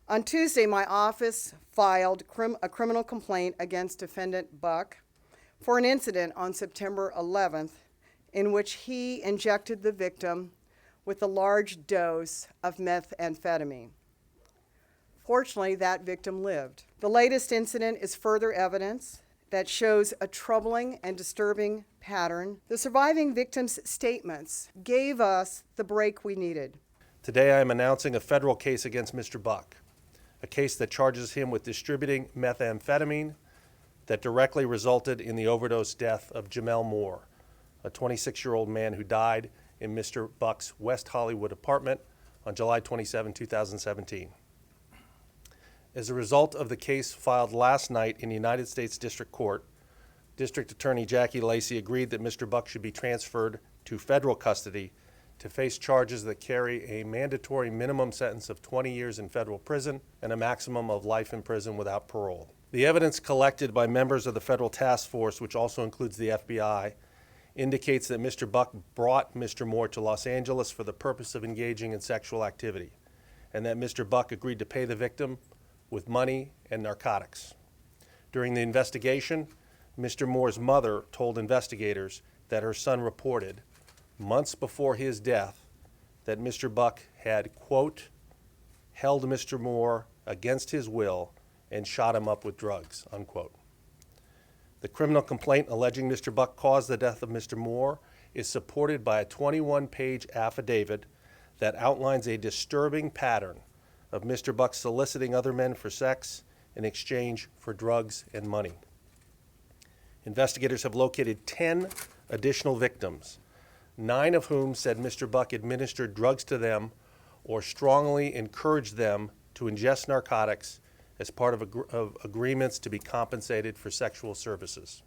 On Tuesday, my office filed a criminal complaint against defendant Buck for an incident on September 11th in which he injected the victim with a large dose of methamphetamine. Fortunately, that victim lived. The latest incident is further evidence that shows a troubling and disturbing pattern. The surviving victim's statements gave us the break we needed. Today I am announcing a federal case against Mr. Buck, a case that charges him with distributing methamphetamine that directly resulted in the overdose death of Gemmel Moore, a 26-year-old man who died in Mr. Buck's West Hollywood apartment on July 27, 2017. As a result of the case filed last night in the United States District Court, District Attorney Jackie Lacey agreed that Mr. Buck should be transferred to federal custody to face charges that carry a mandatory minimum sentence of 20 years in federal prison and a maximum of life in prison without parole. The evidence collected by members of the federal task force, which also includes the FBI, indicates that Mr. Buck brought Mr. Moore to Los Angeles for the purpose of engaging in sexual activity, and that Mr. Buck agreed to pay the victim with money and narcotics. During the investigation, Mr. Moore's mother told investigators that her son reported, months before his death, that Mr. Buck had, quote, held Mr. Moore against his will and shot him up with drugs, unquote. The criminal complaint alleging Mr. Buck caused the death of Mr. Moore is supported by a 21-page affidavit that outlines a disturbing pattern of Mr. Buck soliciting other men for sex in exchange for drugs and money. Investigators have located 10 additional victims, 9 of whom said Mr. Buck administered drugs to them or strongly encouraged them to ingest narcotics as part of agreements to be compensated for sexual services.